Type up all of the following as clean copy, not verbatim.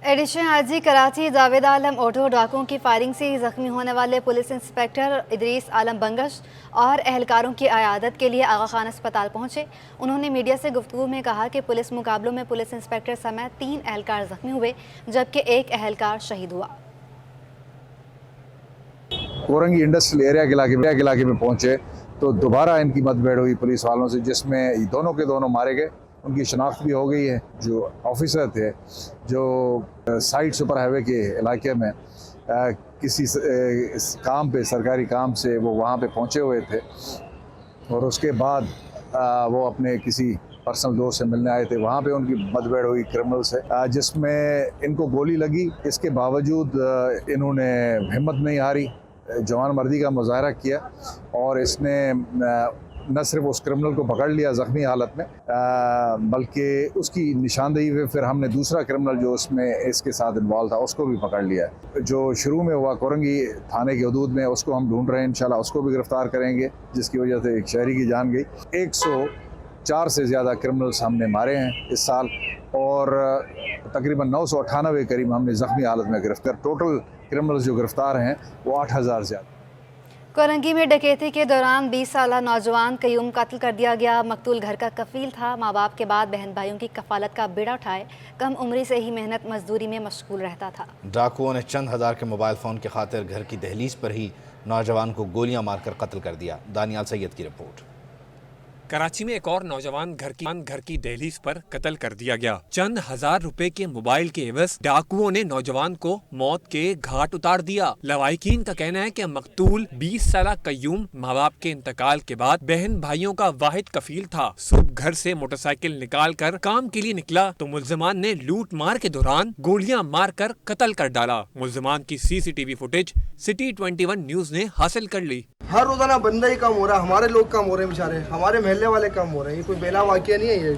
Addition RG Karachi Javed Alam auto डाकुओं की firing से जख्मी होने वाले पुलिस इंस्पेक्टर इदरीस आलम बंगश और एहलकारों की अयादत के लिए आगा खान अस्पताल पहुंचे। उन्होंने मीडिया से गुफ्तगू में कहा कि पुलिस मुकाबलों में पुलिस इंस्पेक्टर समेत 3 एहलकार जख्मी हुए जबकि 1 एहलकार शहीद हुआ। कोरंगी इंडस्ट्रियल एरिया के इलाके में पहुंचे तो दोबारा इनकी मतभेड़ हुई पुलिस वालों से, जिसमें दोनों के दोनों मारे गए। उनकी शनाख्त भी हो गई है। जो ऑफिसर थे जो साइड सुपर हाईवे के इलाके में किसी काम पे, सरकारी काम से वो वहाँ पे पहुँचे हुए थे और उसके बाद वो अपने किसी पर्सनल दोस्त से मिलने आए थे। वहाँ पे उनकी मतभेड़ हुई क्रिमिनल से, जिसमें इनको गोली लगी। इसके बावजूद इन्होंने हिम्मत नहीं हारी, जवान मर्दी का मुजाहरा किया और इसने न सिर्फ उस क्रिमिनल को पकड़ लिया ज़ख्मी हालत में, बल्कि उसकी निशानदेही पे फिर हमने दूसरा क्रिमिनल जो उसमें इसके साथ इन्वॉल्व था उसको भी पकड़ लिया। जो शुरू में हुआ कोरंगी थाने के हदूद में, उसको हम ढूंढ रहे हैं, इंशाल्लाह उसको भी गिरफ्तार करेंगे, जिसकी वजह से एक शहरी की जान गई। 104 से ज़्यादा क्रिमिनल्स हमने मारे हैं इस साल और तकरीबन 998 करीब हमने ज़ख्मी हालत में गिरफ्तार। टोटल क्रिमिनल्स जो गिरफ्तार हैं वो 8000 ज़्यादा। कोरंगी में डकैती के दौरान 20 साला नौजवान कयूम कत्ल कर दिया गया। मकतूल घर का कफील था। माँ बाप के बाद बहन भाइयों की कफालत का बेड़ा उठाए कम उम्री से ही मेहनत मजदूरी में मशगूल रहता था। डाकुओं ने चंद हजार के मोबाइल फ़ोन की खातिर घर की दहलीज पर ही नौजवान को गोलियां मारकर कत्ल कर दिया। दानियाल सैयद की रिपोर्ट। कराची में एक और नौजवान घर की दहलीज पर कत्ल कर दिया गया। चंद हजार रुपए के मोबाइल के एवज डाकुओं ने नौजवान को मौत के घाट उतार दिया। लवाहिकीन का कहना है कि मकतूल 20 साला कयूम माँ बाप के इंतकाल के बाद बहन भाइयों का वाहिद कफील था। सुबह घर से मोटरसाइकिल निकाल कर काम के लिए निकला तो मुल्जिमान ने लूट मार के दौरान गोलियां मार कर कत्ल कर डाला। मुल्जिमान की CCTV फुटेज सिटी 21 न्यूज ने हासिल कर ली। हर रोजाना बंदा ही कम हो रहा है, हमारे लोग कम हो रहे हैं, बेचारे हमारे महल्ले वाले कम हो रहे हैं। ये कोई बेला वाकया नहीं है, ये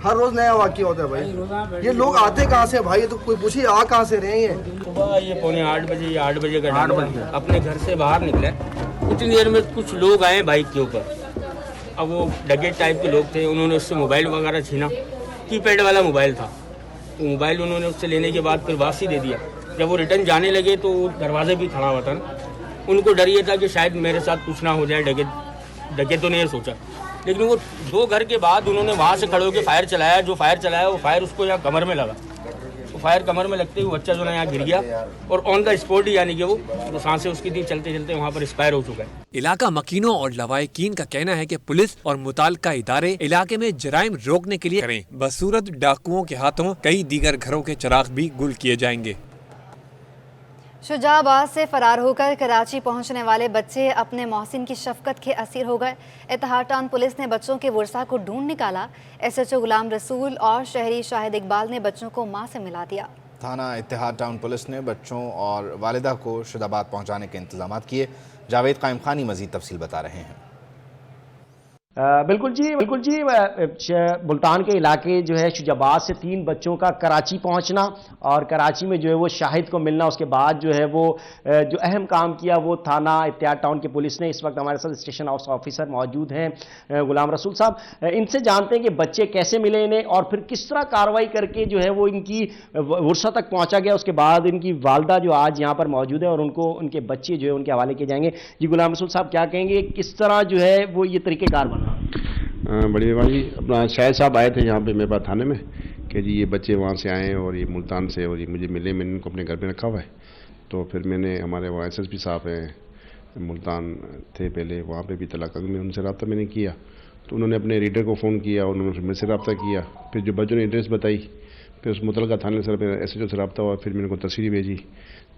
हर रोज नया वाकया होता है भाई। ये लोग आते कहाँ से भाई, ये तो कोई पूछिए आ कहाँ से रहे हैं। सुबह ये पौने 8 बजे या 8 बजे का अपने घर से बाहर निकले, उतनी देर में कुछ लोग आए बाइक के ऊपर। अब वो डगेट टाइप के लोग थे, उन्होंने उससे मोबाइल वगैरह छीना। कीपैड वाला मोबाइल था, तो मोबाइल उन्होंने उससे लेने के बाद फिर वापसी दे दिया। जब वो रिटर्न जाने लगे तो दरवाजे भी खड़ा हुआ था ना, उनको डर ये था कि शायद मेरे साथ कुछ ना हो जाए। डगे तो नहीं सोचा, लेकिन वो 2 घर के बाद उन्होंने वहाँ से खड़े होकर फायर चलाया। जो फायर चलाया वो फायर उसको यहाँ कमर में लगा। तो फायर कमर में लगते ही बच्चा जो है यहाँ गिर गया और ऑन द स्पॉट ही यानी कि वो तो सांसें उसकी थी, चलते चलते वहाँ पर एक्सपायर हो चुका है। इलाका मकीनों और लवाहिकीन का कहना है कि पुलिस और मुताल्लिका इदारे इलाके में जराइम रोकने के लिए करें। बसूरत डाकुओं के हाथों कई दीगर घरों के चिराग भी गुल किए जाएंगे। शुजाबाद से फरार होकर कराची पहुंचने वाले बच्चे अपने मोहसिन की शफकत के असीर हो गए। इत्तेहाद टाउन पुलिस ने बच्चों के वर्सा को ढूंढ निकाला। SHO गुलाम रसूल और शहरी शाहिद इकबाल ने बच्चों को मां से मिला दिया। थाना इत्तेहाद टाउन पुलिस ने बच्चों और वालिदा को शुजाबाद पहुंचाने के इंतजाम किए। जावेद कायम खानी मजीद तफसील बता रहे हैं। बिल्कुल जी। मुल्तान के इलाके जो है शुजाबाद से 3 बच्चों का कराची पहुंचना और कराची में जो है वो शाहिद को मिलना, उसके बाद जो है वो जो अहम काम किया वो थाना इत्तेहाद टाउन की पुलिस ने। इस वक्त हमारे साथ स्टेशन हाउस ऑफिसर मौजूद हैं गुलाम रसूल साहब। इनसे जानते हैं कि बच्चे कैसे मिले इन्हें और फिर किस तरह कार्रवाई करके जो है वो इनकी वर्सा तक पहुंचा गया। उसके बाद इनकी वालदा जो आज यहाँ पर मौजूद है और उनको उनके बच्चे जो है उनके हवाले किए जाएंगे। जी गुलाम रसूल साहब, क्या कहेंगे किस तरह जो है वो ये तरीक़ेकार बना? बड़ी मेहरबानी। अपना शाहिद साहब आए थे यहाँ पे मेरे पास थाने में कि जी ये बच्चे वहाँ से आए और ये मुल्तान से और ये मुझे मिले। मैंने इनको अपने घर पे रखा हुआ है। तो फिर मैंने हमारे वहाँ SSP साहब हैं मुल्तान थे पहले, वहाँ पे भी तलाक़ में उनसे रब्ता मैंने किया। तो उन्होंने अपने रीडर को फ़ोन किया, उन्होंने मेरे से रब्ता किया। फिर जो बच्चों ने एड्रेस बताई, फिर उस मुतलका थाने से SHO से रब्ता हुआ। फिर मैंने उनको तस्वीर भेजी।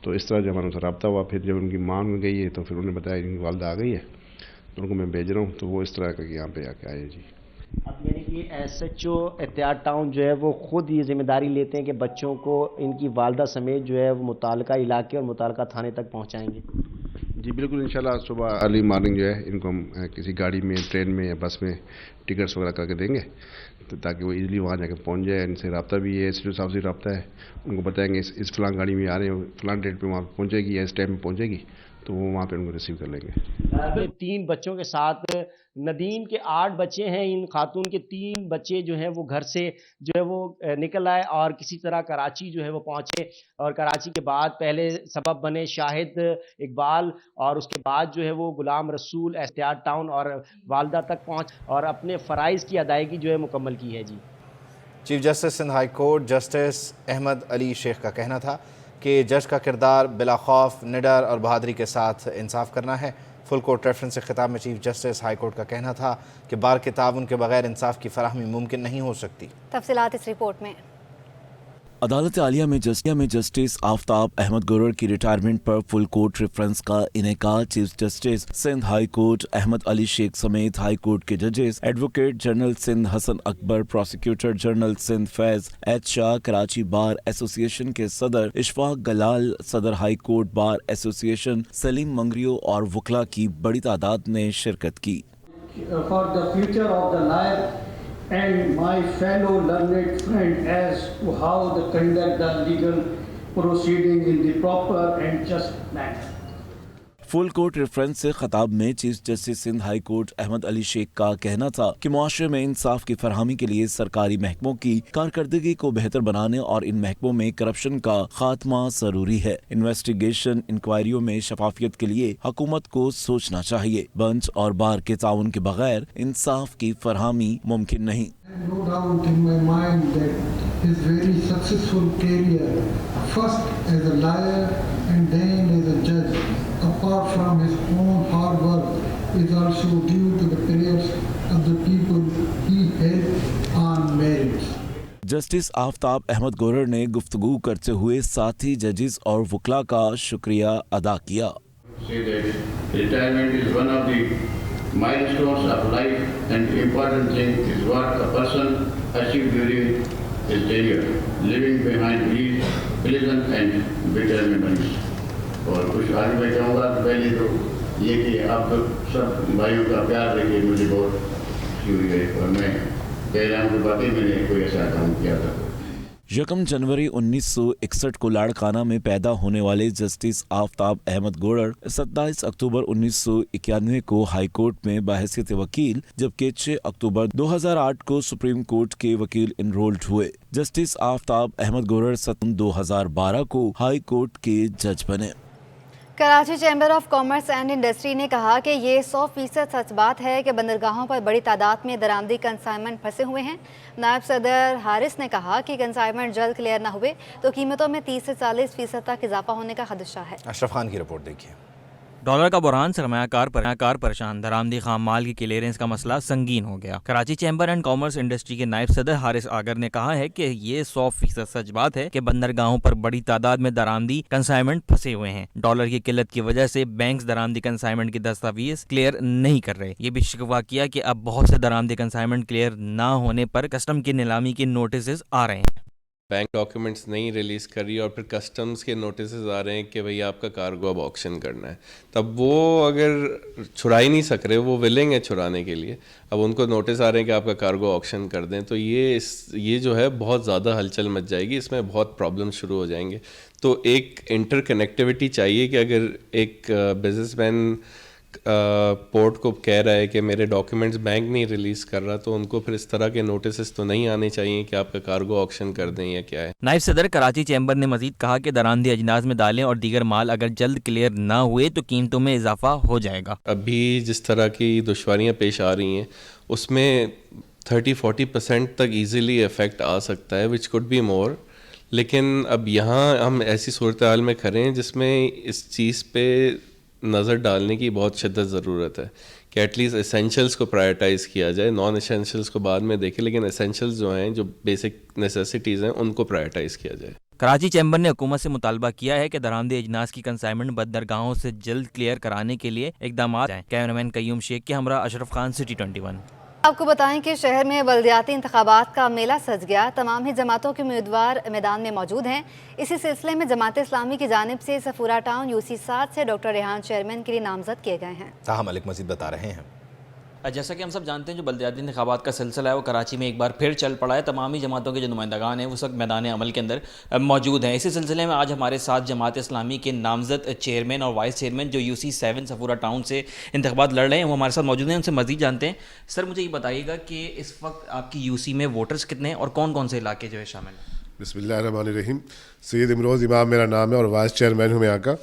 तो इस तरह जब हमारे उनसे रब्ता हुआ, फिर जब उनकी माँ गई है तो फिर उन्होंने बताया इनकी वालदा आ गई है तो उनको मैं भेज रहा हूँ। तो वो इस तरह का यहाँ पे आके आए जी। अब यानी कि SHO इत्तेहाद टाउन जो है वो खुद ये जिम्मेदारी लेते हैं कि बच्चों को इनकी वालदा समेत जो है वो मुताल्लिका इलाके और मुताल्लिका थाने तक पहुँचाएंगे। जी बिल्कुल, इंशाल्लाह सुबह अर्ली मॉर्निंग जो है इनको हम किसी गाड़ी में, ट्रेन में या बस में टिकट्स वगैरह करके देंगे तो ताकि वो इजीली वहाँ जाकर पहुँच जाए। इनसे रब्ता भी है, SHO साहब से रब्ता है, उनको बताएंगे इस फलां गाड़ी में आ रहे हो, फलां डेट पे वहाँ पहुँचेगी या इस टाइम में पहुँचेगी। तो वो वहाँ पे उनको रिसीव कर लेंगे। अपने 3 बच्चों के साथ नदीम के 8 बच्चे हैं। इन खातून के 3 बच्चे जो हैं वो घर से जो है वो निकल आए और किसी तरह कराची जो है वो पहुंचे, और कराची के बाद पहले सबब बने शाहिद इकबाल, और उसके बाद जो है वो गुलाम रसूल एहतियात टाउन और वालदा तक पहुंच और अपने फ़राइज़ की अदायगी जो है मुकम्मल की है। जी, chief justice Sindh high court justice Ahmad Ali Shaikh का कहना था कि जज का किरदार बिला खौफ, निडर और बहादुरी के साथ इंसाफ करना है। फुल कोर्ट रेफरेंस से खिताब में चीफ जस्टिस हाई कोर्ट का कहना था कि बार के ताउन के बगैर इंसाफ की फराहमी मुमकिन नहीं हो सकती। तफसीलात इस रिपोर्ट में। अदालत आलिया में जस्टिस आफ्ताब अहमद गुरर की रिटायरमेंट पर फुल कोर्ट रेफरेंस का इनेकार chief justice Sindh high court Ahmad Ali Shaikh समेत हाई कोर्ट के जजेस advocate general Sindh Hasan Akbar, prosecutor general Sindh Faiz H Shah, Karachi bar association के सदर इशफाक गलाल, सदर high court bar association Salim Mangrio और वकला की बड़ी तादाद ने शिरकत की। For the future of the liar and my fellow learned friend as to how to conduct the legal proceeding in the proper and just manner. Full court reference से खिताब में chief justice Sindh high court Ahmad Ali Shaikh का कहना था कि मुआशरे में इंसाफ की फरहमी के लिए सरकारी महकमों की कारकर्दगी को बेहतर बनाने और इन महकमों में करप्शन का खात्मा जरूरी है। इन्वेस्टिगेशन इंक्वायरियों में शफाफियत के लिए हुकूमत को सोचना चाहिए। बेंच और बार के ताउन के बगैर इंसाफ की फरहमी मुमकिन नहीं। No doubt in my mind that his very successful career, first as a lawyer and then as a judge, apart from his own hard work, is also due to the prayers of the people he helped on merits. Justice Aftab Ahmad Gorar ने गुफ्तगू करते हुए साथी जजेस और वकला का शुक्रिया अदा किया। Say that retirement is one of the milestones of life and important thing is what a person achieves during his tenure, leaving behind ease, pleasant and bitter memories. और कुछ आगे मैं कहूँगा पहले तो ये कि आप सब भाइयों का प्यार देके मुझे बहुत खुशी हुई है और मैं कह रहा हूँ कि वाकई मैंने कोई ऐसा काम किया था। 1 जनवरी 1961 को लाड़काना में पैदा होने वाले जस्टिस आफ्ताब अहमद गुरर 27 अक्टूबर 1991 को हाई कोर्ट में बहैसियत वकील, जबकि 6 अक्टूबर 2008 को सुप्रीम कोर्ट के वकील इनरोल्ड हुए। जस्टिस आफ्ताब अहमद गुरर 2012 को हाई कोर्ट के जज बने। Karachi chamber of commerce and industry ने कहा कि ये 100% सच बात है कि बंदरगाहों पर बड़ी तादाद में दरामदी कंसाइनमेंट फंसे हुए हैं। नायब सदर हारिस ने कहा कि कंसाइनमेंट जल्द क्लियर न हुए तो कीमतों में 30 से 40% तक इजाफा होने का खदशा है। अशरफ खान की रिपोर्ट देखिए। डॉलर का बुरहान, सरमायाकार परेशान, दरामदी खाम माल की क्लियरेंस का मसला संगीन हो गया। Karachi chamber and commerce industry के नायब सदर हारिस आगर ने कहा है कि ये 100% सच बात है कि बंदरगाहों पर बड़ी तादाद में दरामदी कंसाइनमेंट फंसे हुए हैं। डॉलर की किल्लत की वजह से बैंक दरामदी कंसाइनमेंट की दस्तावेज क्लियर नहीं कर रहे। ये भी शिकवा किया कि अब बहुत से दरामदी कंसाइनमेंट क्लियर न होने पर कस्टम की नीलामी के नोटिस आ रहे हैं। बैंक डॉक्यूमेंट्स नहीं रिलीज़ कर रही और फिर कस्टम्स के नोटिस आ रहे हैं कि भाई आपका कार्गो अब ऑक्शन करना है। तब वो अगर छुड़ा ही नहीं सक रहे, वो विलिंग है छुड़ाने के लिए, अब उनको नोटिस आ रहे हैं कि आपका कार्गो ऑक्शन कर दें, तो ये जो है बहुत ज़्यादा हलचल मच जाएगी, इसमें बहुत प्रॉब्लम शुरू हो जाएंगे। तो एक इंटरकनेक्टिविटी चाहिए कि अगर एक बिजनेसमैन पोर्ट को कह रहा है कि मेरे डॉक्यूमेंट्स बैंक नहीं रिलीज कर रहा, तो उनको फिर इस तरह के नोटिस तो नहीं आने चाहिए कि आपका कार्गो ऑक्शन कर दें या क्या है। नायब सदर कराची चैम्बर ने मजीद कहा कि दरामदी अजनास में दालें और दीगर माल अगर जल्द क्लियर ना हुए तो कीमतों में इजाफा हो जाएगा। अभी जिस तरह की दुश्वारियाँ पेश आ रही हैं उसमें 30-40% तक ईजिली इफेक्ट आ सकता है, विच कुड बी मोर। लेकिन अब यहाँ हम ऐसी सूरत हाल में खड़े हैं जिसमें इस चीज़ पे नज़र डालने की बहुत शिद्दत ज़रूरत है कि एटलीस्ट एसेंशियल्स को प्रायोरिटाइज़ किया जाए, नॉन एसेंशियल्स को बाद में देखें, लेकिन एसेंशियल्स जो हैं, जो बेसिक नेसेसिटीज़ हैं, उनको प्रायोरिटाइज़ किया जाए। कराची चैम्बर ने हुकूमत से मुतालबा किया है कि दरामदी अजनास की कंसाइनमेंट बंदरगाहों से जल्द क्लियर कराने के लिए इकदाम जाएँ। कैमरामैन कयूम शेख के हमरा अशरफ खान, सिटी 21। आपको बताएं कि शहर में बल्दियाती इंतखाबात का मेला सज गया। तमाम ही जमातों के उम्मीदवार मैदान में मौजूद हैं। इसी सिलसिले में जमात इस्लामी की जानिब से सफूरा टाउन UC7 से डॉक्टर रेहान चेयरमैन के लिए नामजद किए गए हैं। ताहा मलिक मजीद बता रहे हैं। جیسا کہ ہم سب جانتے ہیں جو بلدیاتی انتخابات کا سلسلہ ہے وہ کراچی میں ایک بار پھر چل پڑا ہے. تمامی جماعتوں کے جو نمائندگان ہیں وہ اس وقت میدان عمل کے اندر موجود ہیں. اسی سلسلے میں آج ہمارے ساتھ جماعت اسلامی کے نامزد چیئرمین اور وائس چیئرمین جو UC7 صفورہ ٹاؤن سے انتخابات لڑ رہے ہیں وہ ہمارے ساتھ موجود ہیں. ان سے مزید جانتے ہیں. سر مجھے یہ بتائیے گا کہ اس وقت آپ کی UC میں ووٹرز کتنے ہیں اور کون کون سے علاقے جو ہے شامل ہیں؟ بسم اللہ الرحمن الرحیم. سید امروز امام میرا نام ہے اور وائس چیئرمین ہوں یہاں کا.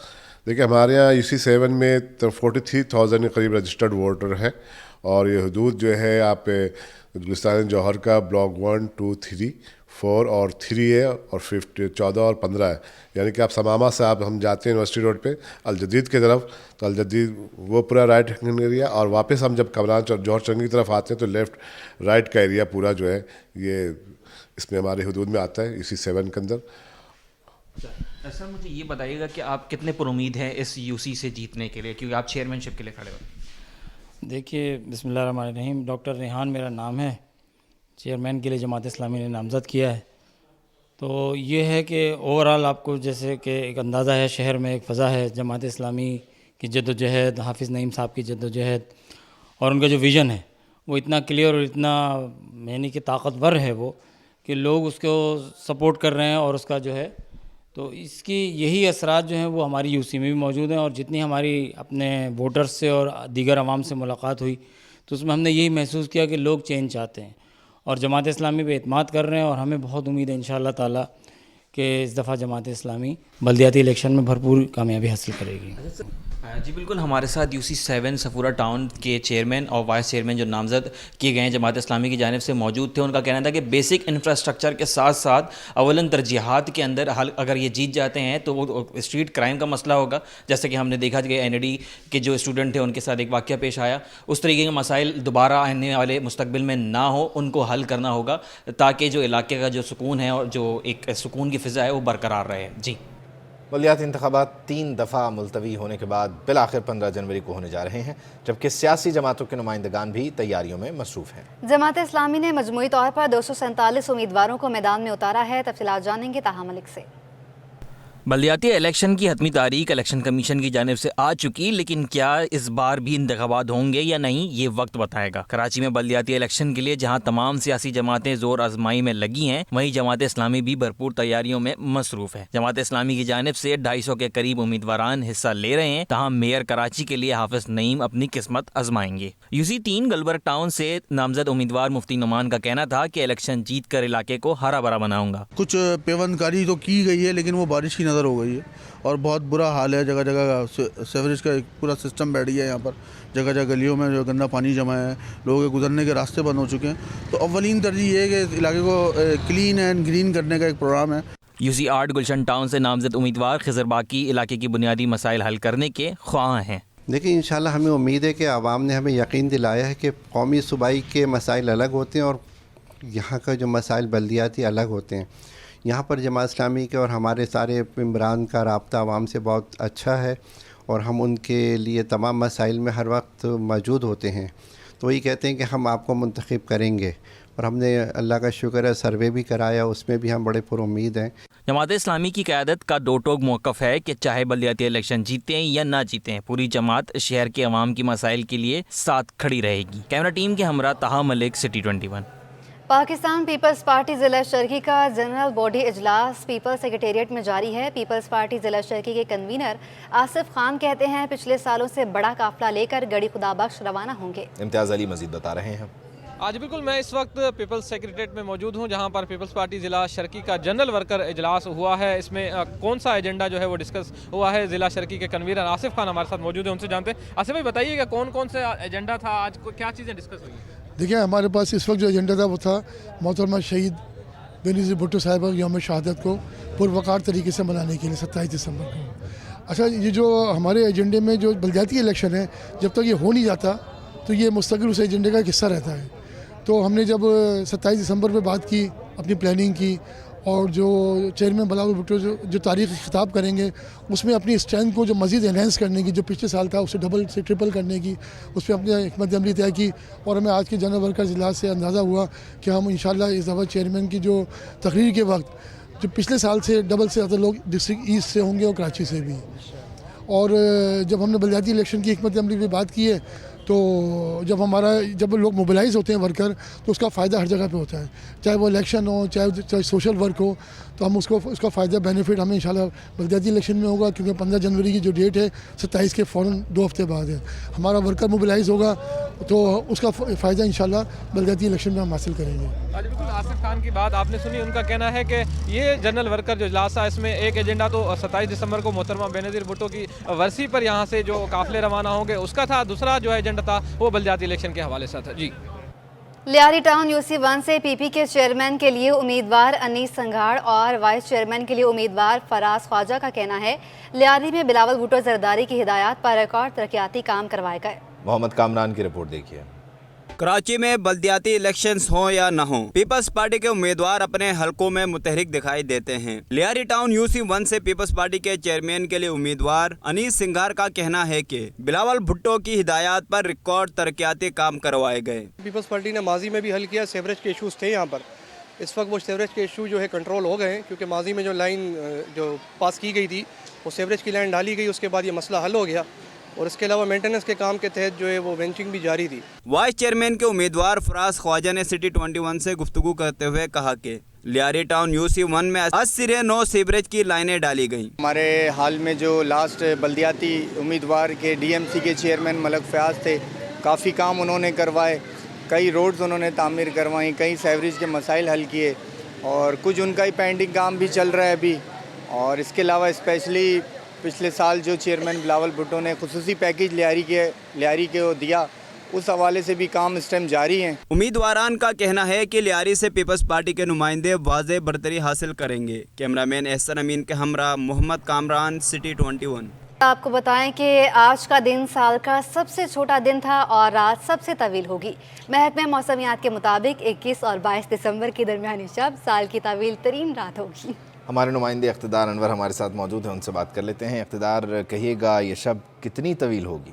دیکھیں ہمارے یہاں UC7 میں 43,000 کے قریب رجسٹرڈ ووٹر ہے اور یہ حدود جو ہے آپ گلستان جوہر کا بلاک 1 2 3 4 اور 3 ہے اور 14 اور 15 ہے. یعنی کہ آپ سمامہ سے ہم جاتے ہیں یونیورسٹی روڈ پہ الجدید کی طرف تو الجدید وہ پورا رائٹ ہینڈ ایریا اور واپس ہم جب کمران جوہر چنگی کی طرف آتے ہیں تو لیفٹ رائٹ کا ایریا پورا جو ہے یہ اس میں ہمارے حدود میں آتا ہے UC7 کے اندر. سر مجھے یہ بتائیے گا کہ آپ کتنے پر امید ہیں اس UC سے جیتنے کے لیے کیونکہ آپ چیئرمین شپ کے لیے کھڑے ہوئے؟ دیکھیے بسم اللہ الرحمن الرحیم. ڈاکٹر ریحان میرا نام ہے. چیئرمین کے لیے جماعت اسلامی نے نامزد کیا ہے. تو یہ ہے کہ اوورآل آپ کو جیسے کہ ایک اندازہ ہے شہر میں ایک فضا ہے جماعت اسلامی کی جد و جہد, حافظ نعیم صاحب کی جد و جہد اور ان کا جو ویژن ہے وہ اتنا کلیئر اور اتنا یعنی کہ طاقتور ہے وہ کہ لوگ اس کو سپورٹ کر رہے ہیں اور اس کا جو ہے تو اس کی یہی اثرات جو ہیں وہ ہماری UC میں بھی موجود ہیں. اور جتنی ہماری اپنے ووٹرز سے اور دیگر عوام سے ملاقات ہوئی تو اس میں ہم نے یہی محسوس کیا کہ لوگ چینج چاہتے ہیں اور جماعت اسلامی پہ اعتماد کر رہے ہیں اور ہمیں بہت امید ہے انشاءاللہ تعالی کہ اس دفعہ جماعت اسلامی بلدیاتی الیکشن میں بھرپور کامیابی حاصل کرے گی. جی بالکل. ہمارے ساتھ UC7 صفورہ ٹاؤن کے چیئرمین اور وائس چیئرمین جو نامزد کیے گئے ہیں جماعت اسلامی کی جانب سے موجود تھے. ان کا کہنا تھا کہ بیسک انفراسٹرکچر کے ساتھ ساتھ اولاً ترجیحات کے اندر اگر یہ جیت جاتے ہیں تو وہ اسٹریٹ کرائم کا مسئلہ ہوگا. جیسے کہ ہم نے دیکھا کہ NAD کے جو اسٹوڈنٹ تھے ان کے ساتھ ایک واقعہ پیش آیا. اس طریقے کے مسائل دوبارہ آنے والے مستقبل میں نہ ہو, ان کو حل کرنا ہوگا تاکہ جو علاقے کا جو سکون ہے اور جو ایک سکون کی فضا ہے وہ برقرار رہے. جی بلدیاتی انتخابات 3 دفعہ ملتوی ہونے کے بعد بالآخر 15 جنوری کو ہونے جا رہے ہیں جبکہ سیاسی جماعتوں کے نمائندگان بھی تیاریوں میں مصروف ہیں. جماعت اسلامی نے مجموعی طور پر 247 امیدواروں کو میدان میں اتارا ہے. تفصیلات جانیں گے طاہا ملک سے. بلدیاتی الیکشن کی حتمی تاریخ الیکشن کمیشن کی جانب سے آ چکی, لیکن کیا اس بار بھی انتخابات ہوں گے یا نہیں یہ وقت بتائے گا. کراچی میں بلدیاتی الیکشن کے لیے جہاں تمام سیاسی جماعتیں زور آزمائی میں لگی ہیں وہیں جماعت اسلامی بھی بھرپور تیاریوں میں مصروف ہے. جماعت اسلامی کی جانب سے 250 کے قریب امیدواران حصہ لے رہے ہیں. تاہم میئر کراچی کے لیے حافظ نعیم اپنی قسمت آزمائیں گے. UC3 گلبرگ ٹاؤن سے نامزد امیدوار مفتی نعمان کا کہنا تھا کہ الیکشن جیت کر علاقے کو ہرا بھرا بناؤں گا. کچھ پیوند کاری تو کی گئی ہے لیکن وہ بارش کی نظر ہو گئی ہے اور بہت برا حال ہے. جگہ جگہ سیوریج کا ایک پورا سسٹم بیٹھ گیا ہے. یہاں پر جگہ جگہ گلیوں میں جو گندا پانی جمع ہے, لوگوں کے گزرنے کے راستے بند ہو چکے ہیں. تو اولین ترجیح یہ ہے کہ اس علاقے کو کلین اینڈ گرین کرنے کا ایک پروگرام ہے. UC8 گلشن ٹاؤن سے نامزد امیدوار خضر باقی علاقے کی بنیادی مسائل حل کرنے کے خواہاں ہیں. دیکھیں انشاءاللہ ہمیں امید ہے کہ عوام نے ہمیں یقین دلایا ہے کہ قومی صوبائی کے مسائل الگ ہوتے ہیں اور یہاں کا جو مسائل بلدیاتی الگ ہوتے ہیں. یہاں پر جماعت اسلامی کے اور ہمارے سارے ممبران کا رابطہ عوام سے بہت اچھا ہے اور ہم ان کے لیے تمام مسائل میں ہر وقت موجود ہوتے ہیں. تو وہی کہتے ہیں کہ ہم آپ کو منتخب کریں گے اور ہم نے اللہ کا شکر ہے سروے بھی کرایا, اس میں بھی ہم بڑے پر امید ہیں. جماعت اسلامی کی قیادت کا دو ٹوک موقف ہے کہ چاہے بلدیاتی الیکشن جیتیں یا نہ جیتیں پوری جماعت شہر کے عوام کی مسائل کے لیے ساتھ کھڑی رہے گی. کیمرہ ٹیم کے ہمراہ طاہا ملک, سٹی 21. پاکستان پیپلز پارٹی ضلع شرقی کا جنرل باڈی اجلاس پیپلز سیکریٹریٹ میں جاری ہے. پیپلز پارٹی ضلع شرقی کے کنوینر آصف خان کہتے ہیں پچھلے سالوں سے بڑا قافلہ لے کر گڑی خدا بخش روانہ ہوں گے. امتیاز علی مزید بتا رہے ہیں. آج بالکل میں اس وقت پیپلز سیکریٹریٹ میں موجود ہوں جہاں پر پیپلز پارٹی ضلع شرقی کا جنرل ورکر اجلاس ہوا ہے. اس میں کون سا ایجنڈا جو ہے وہ ڈسکس ہوا ہے, ضلع شرقی کے کنوینر آصف خان ہمارے ساتھ موجود ہیں, ان سے جانتے ہیں. آصف بھائی بتائیے گا کون کون سے ایجنڈا تھا آج, کیا چیزیں ڈسکس ہوئی؟ دیکھیں ہمارے پاس اس وقت جو ایجنڈا تھا وہ تھا محترمہ شہید بینظیر بھٹو صاحبہ یوم شہادت کو پروقار طریقے سے منانے کے لیے 27 دسمبر کو. اچھا یہ جو ہمارے ایجنڈے میں جو بلدیاتی الیکشن ہے جب تک یہ ہو نہیں جاتا تو یہ مستقل اس ایجنڈے کا ایک حصہ رہتا ہے. تو ہم نے جب 27 دسمبر پہ بات کی, اپنی پلاننگ کی اور جو چیئرمین بلاول بھٹو جو تاریخی خطاب کریں گے اس میں اپنی اسٹرینتھ کو جو مزید انہینس کرنے کی, جو پچھلے سال تھا اسے ڈبل سے ٹرپل کرنے کی, اس پہ اپنی حکمت عملی طے کی. اور ہمیں آج کے جنرل ورکر اجلاس سے اندازہ ہوا کہ ہم انشاءاللہ اس دفعہ چیئرمین کی جو تقریر کے وقت جو پچھلے سال سے ڈبل سے زیادہ لوگ ڈسٹرکٹ ایسٹ سے ہوں گے اور کراچی سے بھی. اور جب ہم نے بلدیاتی الیکشن کی حکمت عملی پہ بات کی ہے तो जब लोग मोबिलाइज होते हैं वर्कर तो उसका फ़ायदा हर जगह पे होता है, चाहे वो इलेक्शन हो चाहे सोशल वर्क हो, तो हम उसका फ़ायदा बेनिफिट हमें इंशाल्लाह बल्दियाती इलेक्शन में होगा, क्योंकि 15 जनवरी की जो डेट है 27 के फ़ौरन 2 हफ्ते बाद है। हमारा वर्कर मोबिलाइज होगा तो उसका फ़ायदा इंशाल्लाह बल्दियाती इलेक्शन में हम हासिल करेंगे। आज बिल्कुल आसिफ खान की बात आपने सुनी, उनका कहना है कि ये जनरल वर्कर जो इजलास था इसमें एक एजेंडा तो 27 दिसंबर को मोहतरमा बेनज़ीर भुट्टो की वर्सी पर यहाँ से जो काफ़िले रवाना होंगे उसका था, दूसरा जो एजेंडा था वो बल्दियाती इलेक्शन के हवाले से था। जी, लियारी टाउन UC1 से PP के चेयरमैन के लिए उम्मीदवार अनीस संघाड़ और वाइस चेयरमैन के लिए उम्मीदवार फराज ख्वाजा का कहना है लियारी में बिलावल भुट्टो जरदारी की हिदायत पर रिकॉर्ड तरक्याती काम करवाए गए। मोहम्मद कामरान की रिपोर्ट देखिए। कराची में बल्दियाती इलेक्शंस हों या न हों, पीपल्स पार्टी के उम्मीदवार अपने हलकों में मुतहरिक दिखाई देते हैं। लियारी टाउन UC1 से पीपल्स पार्टी के चेयरमैन के लिए उम्मीदवार अनीस सिंघार का कहना है कि बिलावल भुट्टो की हिदायत पर रिकॉर्ड तरक्याती काम करवाए गए। पीपल्स पार्टी ने माजी में भी हल किया, सीवरेज के इशूज़ थे यहाँ पर, इस वक्त वो सीवरेज के इशू जो है कंट्रोल हो गए हैं, क्योंकि माजी में जो लाइन जो पास की गई थी वो सीवरेज की लाइन डाली गई, उसके बाद ये मसला हल हो गया, और इसके अलावा मेंटेनेंस के काम के तहत जो है वो बेंचिंग भी जारी थी। वाइस चेयरमैन के उम्मीदवार फराज ख्वाजा ने सिटी 21 से गुफ्तगू करते हुए कहा कि लियारी टाउन UC1 में 80 सीवरेज की लाइनें डाली गईं। हमारे हाल में जो लास्ट बल्दियाती उम्मीदवार के DMC के चेयरमैन मलक फयाज थे, काफ़ी काम उन्होंने करवाए, कई रोड्स उन्होंने तामीर करवाई, कई सीवरेज के मसाइल हल किए, और कुछ उनका ही पेंडिंग काम भी चल रहा है अभी। और इसके अलावा स्पेशली पिछले साल जो चेयरमैन बिलावल भुट्टो ने खुसूसी पैकेज लियारी के दिया, उस हवाले से भी काम इस टाइम जारी हैं। उम्मीदवारान का कहना है कि लियारी से पीपल्स पार्टी के नुमाइंदे वाज़ेह बरतरी हासिल करेंगे। कैमरामैन एहसन अमीन के हमरा मोहम्मद कामरान, सिटी 21। आपको बताएं कि आज का दिन साल का सबसे छोटा दिन था और रात सबसे तवील होगी। महकमे मौसमियात के मुताबिक 21 और 22 दिसंबर की दरमियानी शब साल की तवील तरीन रात होगी। हमारे नुमाइंदे इक़्तिदार अनवर हमारे साथ मौजूद हैं, उनसे बात कर लेते हैं। इक़्तिदार, कहिएगा ये शब कितनी तवील होगी?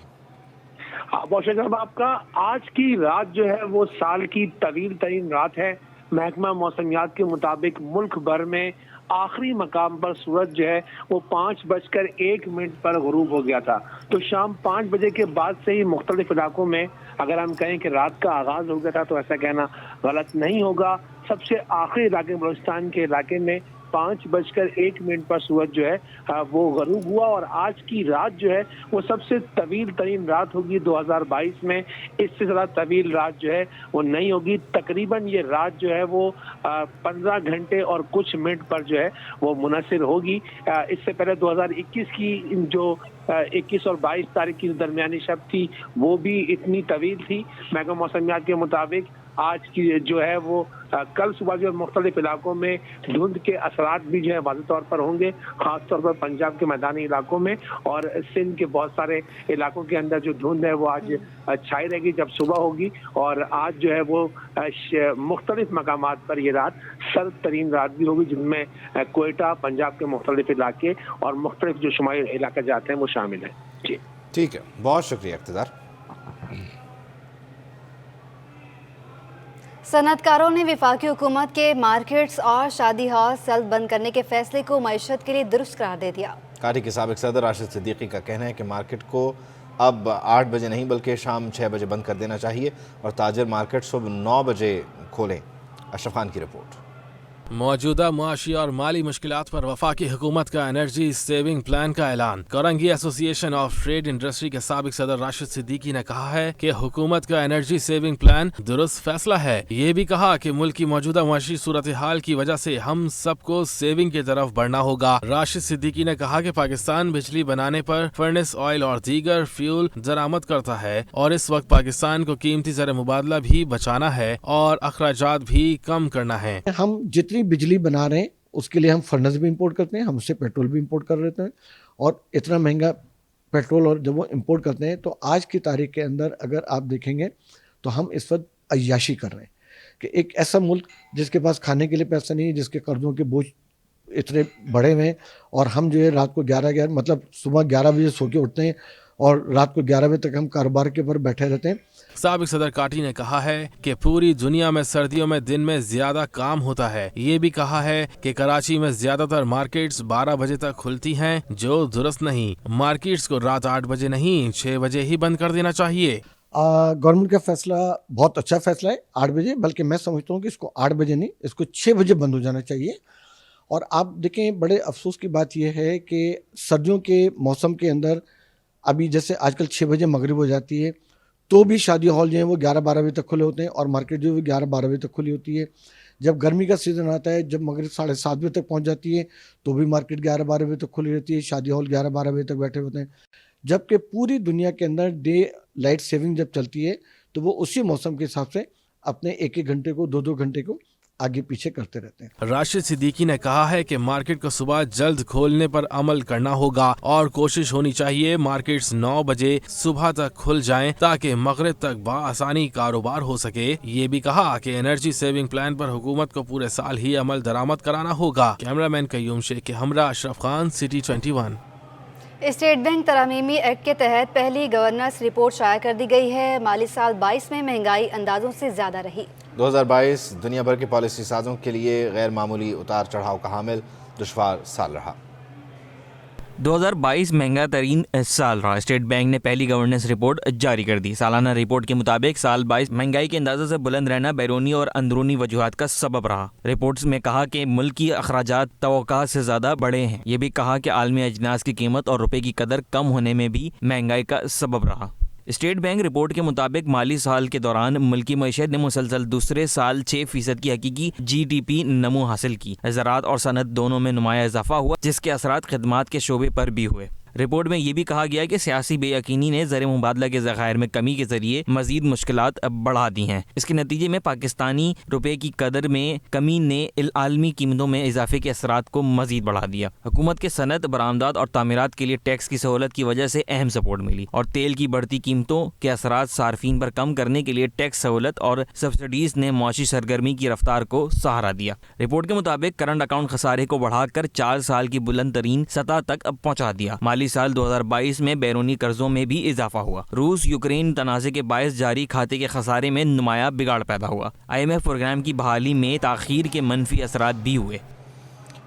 बहुत साहब, आपका आज की रात जो है वो साल की तवील तरीन रात है। महकमा मौसमियात के मुताबिक मुल्क भर में आखिरी मकाम पर सूरज जो है वो 5:01 पर गुरूब हो गया था। तो शाम 5 बजे के बाद से ही मुख्तलिफ इलाकों में अगर हम कहें कि रात का आगाज हो गया था तो ऐसा कहना गलत नहीं होगा। सबसे आखिरी इलाके बलूचिस्तान के इलाके में 5:01 पर सूरज जो है वो गरूब हुआ, और आज की रात जो है वो सबसे तवील तरीन रात होगी 2022 में। इससे ज़्यादा तवील रात जो है वो नहीं होगी। तकरीबन ये रात जो है वो 15 घंटे और कुछ मिनट पर जो है वो मुनसर होगी। इससे पहले 2021 की जो 21 और 22 तारीख की दरमियानी शब थी वो भी इतनी तवील थी। महकमा मौसमियात के मुताबिक आज की जो है वो कल सुबह जो मुख्तलिफ इलाकों में धुंध के असरात भी जो है वाज़ेह तौर पर होंगे, ख़ास तौर पर पंजाब के मैदानी इलाकों में, और सिंध के बहुत सारे इलाकों के अंदर जो धुंध है वो आज छाई रहेगी जब सुबह होगी। और आज जो है वो मुख्तलिफ मकामात पर ये रात सर्द तरीन रात भी होगी, जिनमें कोयटा, पंजाब के मुख्तलिफ इलाके और मुख्तलिफ जो शुमारी इलाके जाते हैं वो शामिल हैं। जी ठीक है, बहुत शुक्रिया इक़्तिदार। सनअतकारों ने वफाकी हुकूमत के मार्केट्स और शादी हॉल जल्द बंद करने के फैसले को मईशत के लिए दुरुस्त करार दे दिया। काठी के साबिक सदर राशिद सिद्दीकी का कहना है कि मार्केट को अब 8 बजे नहीं बल्कि शाम 6 बजे बंद कर देना चाहिए और ताजिर मार्केट सुबह 9 बजे खोलें। अशरफ खान की रिपोर्ट। मौजूदा मुआशी और माली मुश्किलात पर वफाकी हुकूमत का एनर्जी सेविंग प्लान का ऐलान। Korangi association of trade industry के साबिक सदर राशिद सिद्दीकी ने कहा है कि हुकूमत का एनर्जी सेविंग प्लान दुरुस्त फैसला है। ये भी कहा कि मुल्क की मौजूदा मुआशी सूरत हाल की वजह से हम सबको सेविंग की तरफ बढ़ना होगा। राशिद सिद्दीकी ने कहा कि पाकिस्तान बिजली बनाने पर फर्नेस ऑयल और दीगर फ्यूल दरामद करता है और इस वक्त पाकिस्तान को कीमती ज़र मुबादला भी बचाना है और अखराजात भी कम करना है। हम जितनी बिजली बना रहे हैं उसके लिए हम फर्नेस भी इंपोर्ट करते हैं, हमसे पेट्रोल भी इंपोर्ट कर लेते हैं, और इतना महंगा पेट्रोल और जब वो इंपोर्ट करते हैं तो आज की तारीख के अंदर अगर आप देखेंगे तो हम इस वक्त अय्याशी कर रहे हैं कि एक ऐसा मुल्क जिसके पास खाने के लिए पैसा नहीं है, जिसके कर्जों के बोझ इतने बड़े हुए हैं, और हम जो है रात को 11 मतलब सुबह 11 बजे सो के उठते हैं और रात को 11 बजे तक हम कारोबार के ऊपर बैठे रहते हैं। साबिक सदर काठी ने कहा है कि पूरी दुनिया में सर्दियों में दिन में ज्यादा काम होता है। ये भी कहा है कि कराची में ज्यादातर मार्केट्स 12 बजे तक खुलती हैं, जो दुरुस्त नहीं। मार्केट्स को रात 8 बजे नहीं 6 बजे ही बंद कर देना चाहिए। गवर्नमेंट का फैसला बहुत अच्छा फैसला है 8 बजे, बल्कि मैं समझता हूँ कि इसको 8 बजे नहीं, इसको 6 बजे बंद हो जाना चाहिए। और आप देखें, बड़े अफसोस की बात यह है कि सर्दियों के मौसम के अंदर अभी जैसे आजकल 6 बजे मगरिब हो जाती है, तो भी शादी हॉल जो है वो 11-12 बजे तक खुले होते हैं और मार्केट जो है 11-12 बजे तक खुली होती है। जब गर्मी का सीज़न आता है, जब मगरिब 7:30 बजे तक पहुंच जाती है, तो भी मार्केट 11-12 बजे तक खुली रहती है, शादी हॉल 11-12 बजे तक बैठे होते हैं। जबकि पूरी दुनिया के अंदर डे लाइट सेविंग जब चलती है, तो वो उसी मौसम के हिसाब से अपने 1-1 घंटे को 2-2 घंटे को आगे पीछे करते रहते हैं। राशिद सिद्दीकी ने कहा है कि मार्केट को सुबह जल्द खोलने पर अमल करना होगा और कोशिश होनी चाहिए मार्केट्स 9 बजे सुबह तक खुल जाएं ताकि मगरिब तक बआसानी कारोबार हो सके। ये भी कहा कि एनर्जी सेविंग प्लान पर हुकूमत को पूरे साल ही अमल दरामद कराना होगा। कैमरामैन कयूम शेख के हमरा Ashraf Khan, city 21। State bank तरमीमी एक्ट के तहत पहली गवर्नेंस रिपोर्ट शाया कर दी गई है। माली साल 22 में महंगाई अंदाजों से ज़्यादा रही। 2022 दुनिया भर के पॉलिसी साजों के लिए गैर मामूली उतार चढ़ाव का हामिल दुश्वार साल रहा। 2022 महंगा तरीन साल रहा। स्टेट बैंक ने पहली गवर्नेंस रिपोर्ट जारी कर दी। सालाना रिपोर्ट के मुताबिक साल 22 महंगाई के अंदाजे से बुलंद रहना बैरूनी और अंदरूनी वजूहात का सबब रहा। रिपोर्ट्स में कहा कि मुल्क की अखराजात तवक्का से ज़्यादा बढ़े हैं। ये भी कहा कि आलमी अजनास की कीमत और रुपए की कदर कम होने में भी महंगाई का सबब रहा। स्टेट बैंक रिपोर्ट के मुताबिक माली साल के दौरान मुल्की मईशत ने मुसलसल दूसरे साल 6% की हकीकी GDP नमो हासिल की। ज़राअत और सनत दोनों में नुमाया इजाफा हुआ, जिसके असरात खिदमात के शोबे पर भी हुए। रिपोर्ट में ये भी कहा गया कि सियासी बेयकीनी ने ज़र मुबादला के ज़खायर में कमी के ज़रिए मज़ीद मुश्किलात बढ़ा दी हैं। इसके नतीजे में पाकिस्तानी रुपए की कदर में कमी ने आलमी कीमतों में इजाफे के असरात को मज़ीद बढ़ा दिया। हुकूमत के सनत, बरामदात और तामीरात के लिए टैक्स की सहूलत की वजह से अहम सपोर्ट मिली और तेल की बढ़ती कीमतों के असरात सार्फिन पर कम करने के लिए टैक्स सहूलत और सब्सिडीज़ ने मुआशी सरगर्मी की रफ्तार को सहारा दिया। रिपोर्ट के मुताबिक करंट अकाउंट खसारे को बढ़ाकर 4 साल की बुलंद तरीन सतह तक पहुँचा दिया। माली साल 2022 में बैरूनी कर्जों में भी इजाफा हुआ। रूस यूक्रेन तनाज़े के बायस जारी खाते के खसारे में नुमाया बिगाड़ पैदा हुआ। IMF प्रोग्राम की बहाली में ताख़ीर के मनफी असरात भी हुए।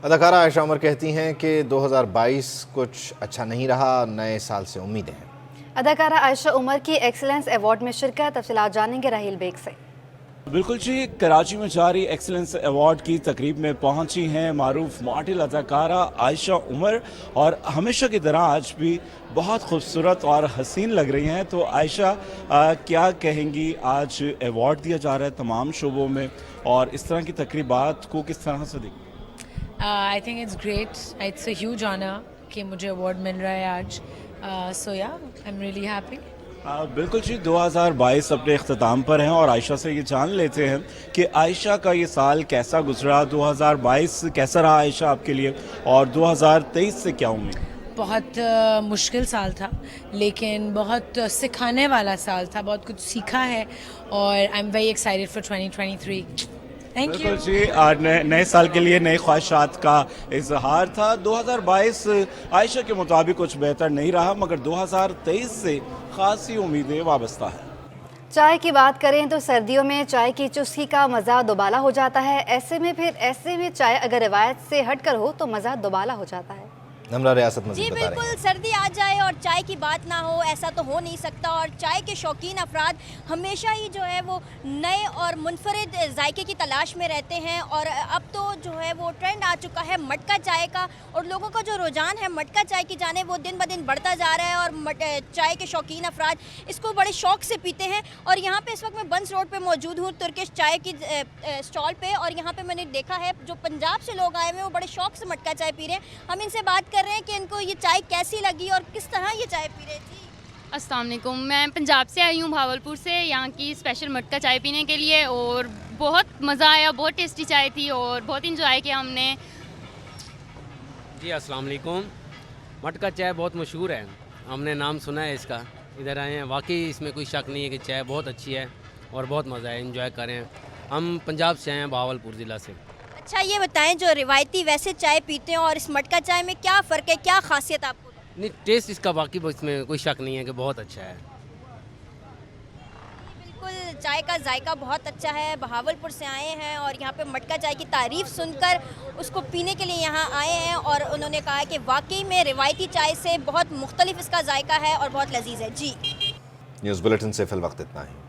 अदाकारा आयशा उमर कहती हैं कि 2022 कुछ अच्छा नहीं रहा, नए साल से उम्मीदें हैं। अदाकारा आयशा उमर की एक्सीलेंस अवार्ड में शिरकत, तफसीलात जानेंगे राहील बेग से। बिल्कुल जी, कराची में जारी एक्सीलेंस अवार्ड की तकरीब में पहुंची हैं मारूफ मॉडल अदाकारा आयशा उमर और हमेशा की तरह आज भी बहुत खूबसूरत और हसीन लग रही हैं। तो आयशा क्या कहेंगी, आज अवार्ड दिया जा रहा है तमाम शोबों में और इस तरह की तकरीबात को किस तरह से देखती? I think it's great, it's a huge honour कि मुझे अवार्ड मिल रहा है आज। सो या आई एम रियली हैप्पी। बिल्कुल जी, 2022 अपने अख्ताम पर हैं और आयशा से ये जान लेते हैं कि आयशा का ये साल कैसा गुजरा, 2022 कैसा रहा आयशा आपके लिए और 2023 से क्या उम्मीद? बहुत मुश्किल साल था, लेकिन बहुत सिखाने वाला साल था, बहुत कुछ सीखा है और I am very excited for 2023। Thank you जी। नए साल के लिए नई ख्वाहिशात का इजहार था। 2022 आयशा के मुताबिक कुछ बेहतर नहीं रहा, मगर 2023 से खासी उम्मीदें वाबस्ता है। चाय की बात करें तो सर्दियों में चाय की चुस्की का मज़ा दोबाला हो जाता है। ऐसे में चाय अगर रिवायत से हट कर हो तो मज़ा दोबाला हो जाता है। नमरा रियासत जी बिल्कुल, सर्दी आ जाए और चाय की बात ना हो, ऐसा तो हो नहीं सकता। और चाय के शौकीन अफराद हमेशा ही जो है वो नए और मुनफरिद जायके की तलाश में रहते हैं। और अब तो जो है वो ट्रेंड आ चुका है मटका चाय का, और लोगों का जो रुझान है मटका चाय की जाने वो दिन ब दिन बढ़ता जा रहा है। और चाय के शौकीन अफराद इसको बड़े शौक से पीते हैं। और यहाँ पे इस वक्त मैं बंस रोड पे मौजूद हूँ तुर्किश चाय की स्टॉल पे, और यहाँ पे मैंने देखा है जो पंजाब से लोग आए हुए हैं वो बड़े शौक से मटका चाय पी रहे हैं। हम इनसे बात कर रहे हैं कि इनको ये चाय कैसी लगी और किस तरह ये चाय पी रहे थी। अस्सलाम वालेकुम, मैं पंजाब से आई हूँ, भावलपुर से, यहाँ की स्पेशल मटका चाय पीने के लिए, और बहुत मज़ा आया, बहुत टेस्टी चाय थी और बहुत इंजॉय किया हमने। जी अस्सलाम वालेकुम, मटका चाय बहुत मशहूर है, हमने नाम सुना है इसका, इधर आए हैं। वाकई इसमें कोई शक नहीं है कि चाय बहुत अच्छी है और बहुत मज़ा है, इंजॉय कर रहे हैं। हम पंजाब से आए हैं, भावलपुर ज़िला से। अच्छा ये बताएं, जो रिवायती वैसे चाय पीते हैं और इस मटका चाय में क्या फ़र्क है, क्या खासियत आपको? नहीं, टेस्ट इसका वाकई इसमें कोई शक नहीं है कि बहुत अच्छा है। बिल्कुल, चाय का जायका बहुत अच्छा है। बहावलपुर से आए हैं और यहाँ पे मटका चाय की तारीफ़ सुनकर उसको पीने के लिए यहाँ आए हैं, और उन्होंने कहा कि वाकई में रिवायती चाय से बहुत मुख्तलिफ इसका जायका है और बहुत लजीज है। जी نیوز بلیٹن سے فی الوقت اتنا ہی.